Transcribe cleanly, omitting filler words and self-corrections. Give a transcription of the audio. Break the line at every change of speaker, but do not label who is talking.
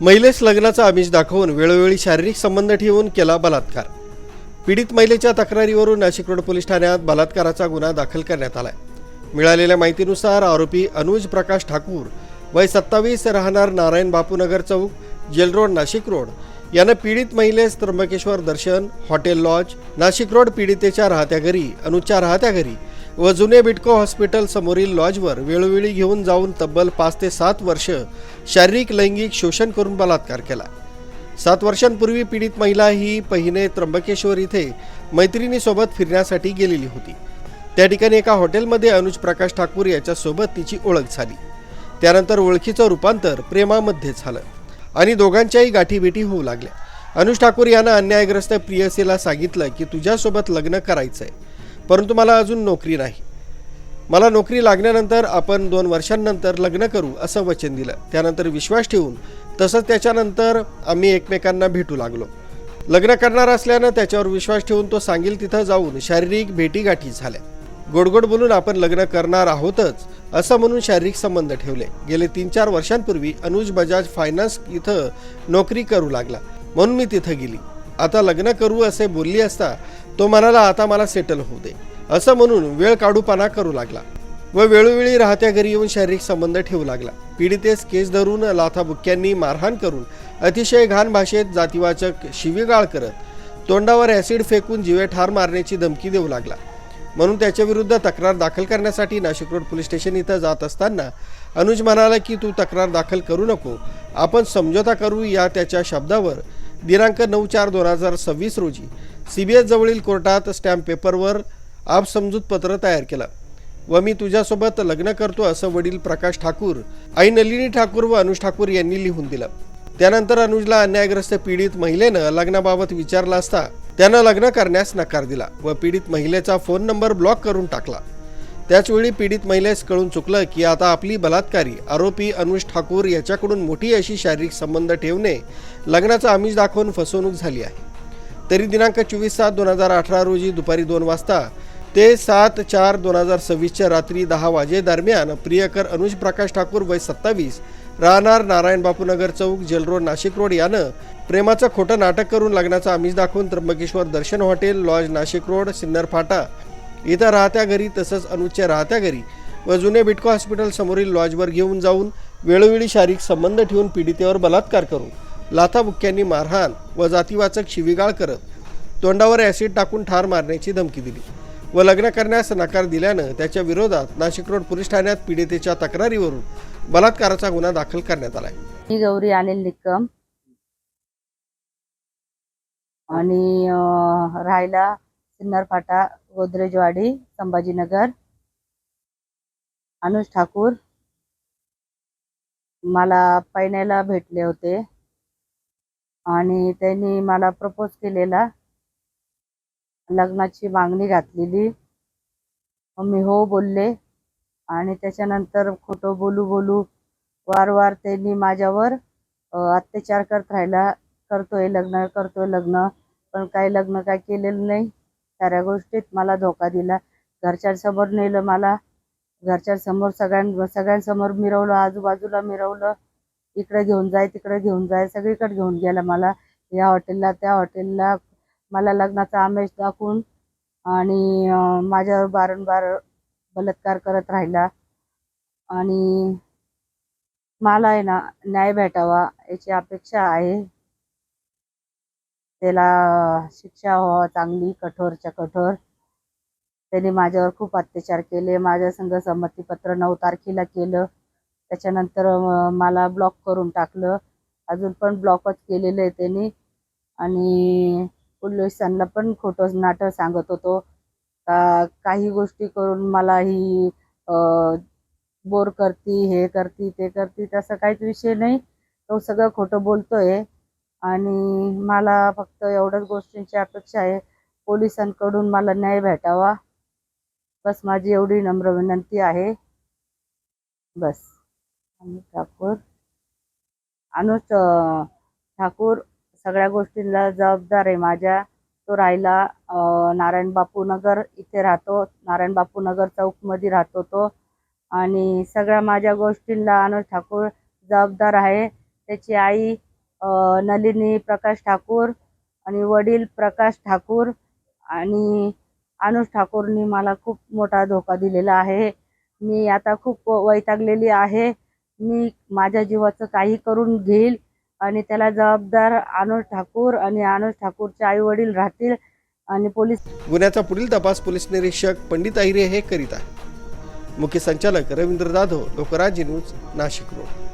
महिलेस लग्नाचा आमिष दाखवून वेळोवेळी शारीरिक संबंध ठेवून केला बलात्कार। पीडित महिलेच्या तक्रारीवरून नाशिक रोड पोलीस ठाण्यात बलात्काराचा गुन्हा दाखल करण्यात आलाय। मिळालेल्या माहितीनुसार आरोपी अनुज प्रकाश ठाकूर वय 27 राहणार नारायण बापूनगर चौक जेल रोड नाशिक रोड यानं पीडित महिलेस त्र्यंबकेश्वर दर्शन हॉटेल लॉज नाशिक रोड पीडितेच्या राहत्या घरी अनुजच्या राहत्या घरी व जुने बिटको हॉस्पिटल समोरील लॉजवर वेळोवेळी घेऊन जाऊन तब्बल 5 ते 7 वर्ष शारीरिक लैंगिक शोषण करून बलात्कार केला। 7 वर्षांपूर्वी पीडित महिला ही पहिने त्र्यंबकेश्वर इथे मैत्रिणीसोबत फिरण्यासाठी गेलेली होती। त्या ठिकाणी एका हॉटेलमध्ये अनुज प्रकाश ठाकूर याच्यासोबत तिची ओळख झाली। त्यानंतर ओळखीचं रूपांतर प्रेमामध्ये झालं आणि दोघांच्याही गाठीभेटी होऊ लागल्या। अनुज ठाकूर यानं अन्यायग्रस्त प्रियसीला सांगितलं की तुझ्यासोबत लग्न करायचंय, परंतु मला अजून नोकरी नाही। मला नोकरी लागल्यानंतर आपण 2 वर्षांनंतर लग्न करू असं वचन दिलं। त्यानंतर विश्वास ठेवून तसंच त्याच्यानंतर आम्ही एकमेकांना भेटू लागलो। लग्न करणार असल्यानं त्याच्यावर विश्वास ठेवून तो सांगेल तिथं जाऊन शारीरिक भेटीगाठी झाल्या। गोडगोड बोलून आपण लग्न करणार आहोतच असं म्हणून शारीरिक संबंध ठेवले। गेले 3-4 वर्षांपूर्वी अनुज बजाज फायनान्स इथं नोकरी करू लागला, म्हणून मी तिथं गेली। आता लग्न करू असे बोलली असता तो म्हणाला आता मला सेटल होऊ दे असं म्हणून वेळ काढूपाना करू लागला व वेळोवेळी राहत्या घरी येऊन शारीरिक संबंध ठेवू लागला। पीडितेस केस धरून लाथाबुक्क्यांनी मारहाण करून अतिशय घाण भाषेत जातीवाचक शिवीगाळ करत तोंडावर ॲसिड फेकून जीवे ठार मारण्याची धमकी देऊ लागला। म्हणून त्याच्या विरुद्ध तक्रार दाखल करण्यासाठी नाशिक रोड पोलीस स्टेशन इथं जात असताना अनुज म्हणाला की तू तक्रार दाखल करू नको, आपण समझोता करू। या त्याच्या शब्दावर दिनांक 9/4/2026 रोजी CBS जवळील कोर्टात स्टॅम्प पेपरवर आपसमजूत पत्र तयार केलं व मी तुझ्यासोबत लग्न करतो असं वडील प्रकाश ठाकूर, आई नलिनी ठाकूर व अनुज ठाकूर यांनी लिहून दिलं। त्यानंतर अनुजला अन्यायग्रस्त पीडित महिलेनं लग्नाबाबत विचारलं असता त्यानं लग्न करण्यास नकार दिला व पीडित महिलेचा फोन नंबर ब्लॉक करून टाकला। त्याचवेळी पीडित महिलेस कळून चुकलं की आता आपली बलात्कारी आरोपी अनुज ठाकूर याच्याकडून मोठी अशी शारीरिक संबंध ठेवणे लग्नाचा आमिष दाखवून फसवणूक झाली आहे। तरी दिनांक 24/7/2018 रोजी दुपारी 2 वाजता ते 7/4/2026 रात्री 10 वाजे दरम्यान प्रियकर अनुज प्रकाश ठाकूर वय 27 राहणार नारायण बापूनगर चौक जेल रोड नाशिक रोड यानं प्रेमाचं खोटं नाटक करून लग्नाचा आमिष दाखवून त्र्यंबकेश्वर दर्शन hotel lodge Nashik road Sinnar फाटा इथं राहत्या घरी तसंच अनुजच्या राहत्या घरी व जुने बिटको हॉस्पिटल समोरील लॉजवर घेऊन जाऊन वेळोवेळी शारीरिक संबंध ठेवून पीडितेवर बलात्कार करून लाथाबुक्क्यांनी मारहाण व जातीवाचक शिवीगाळ करत तोंडावर ॲसिड टाकून ठार मारण्याची धमकी दिली व लग्न करण्यास नकार दिल्यानं त्याच्या विरोधात नाशिक रोड पोलीस ठाण्यात पीडितेच्या तक्रारीवरून बलात्काराचा गुन्हा दाखल करण्यात आलाय।
मी गौरी अनिल निकम आणि राहायला सिन्नर फाटा गोदरेजवाडी संभाजीनगर। अनुज ठाकूर मला पहिल्याला भेटले होते आणि त्यांनी मला प्रपोज केलेला, लग्नाची मागणी घातलेली, मी हो बोलले आणि त्याच्यानंतर खोटं बोलू वारंवार त्यांनी माझ्यावर अत्याचार करत राहिला, करतोय लग्न, पण काही लग्न काय केलेलं नाही। साऱ्या गोष्टीत मला धोका दिला, घरच्यांसमोर नेलं, मला घरच्यांसमोर सगळ्यांसमोर मिरवलं, आजूबाजूला मिरवलं, इकडे घेऊन जाय तिकडे घेऊन जाय, सगळीकडे घेऊन गेला मला, या हॉटेलला त्या हॉटेलला, मला लग्नाचा आमिष दाखवून आणि माझ्यावर वारंवार बलात्कार करत राहिला आणि मला आहे ना न्याय भेटावा याची अपेक्षा आहे। त्याला शिक्षा व्हावा चांगली, कठोरच्या कठोर। त्यांनी माझ्यावर खूप अत्याचार केले, माझ्या संग संमतीपत्र 9 तारखेला केलं, त्याच्यानंतर मला ब्लॉक करून टाकलं, अजून पण ब्लॉकच केलेलं आहे त्यांनी। आणि पोलिसांना पण खोटं नाटक सांगत होतो, काही गोष्टी करून मला ही बोर करती, हे करती, ते करती, तसं काहीच विषय नाही, तो सगळं खोटं बोलतोय। आणि मला फक्त एवढ्याच गोष्टींची अपेक्षा आहे, पोलिसांकडून मला न्याय भेटावा, बस माझी एवढी नम्र विनंती आहे, बस। अनुज ठाकूर सगळ्या गोष्टींना जबाबदार आहे माझ्या। तो राहिला नारायण बापू नगर इथे राहतो, नारायण बापू नगर चौकमध्ये राहतो तो, आणि सगळ्या माझ्या गोष्टींना अनुज ठाकूर जबाबदार आहे। त्याची आई नलिनी प्रकाश ठाकूर आणि वडील प्रकाश ठाकूर आणि अनुज ठाकूरनी मला खूप मोठा धोका दिलेला आहे. मी आता खूप वैतागलेली आहे. मी माझ्या जीवाचं काही करून घेईल आणि त्याला जबाबदार अनुज ठाकूर आणि अनुज ठाकूरचे आई वडील राहतील आणि पोलीस.
गुन्ह्याचा पुढील तपास पोलीस निरीक्षक पंडित अहिरे हे करीत आहेत. मुख्य संचालक रवींद्र जाधव, लोकराज्य न्यूज, नाशिक रोड.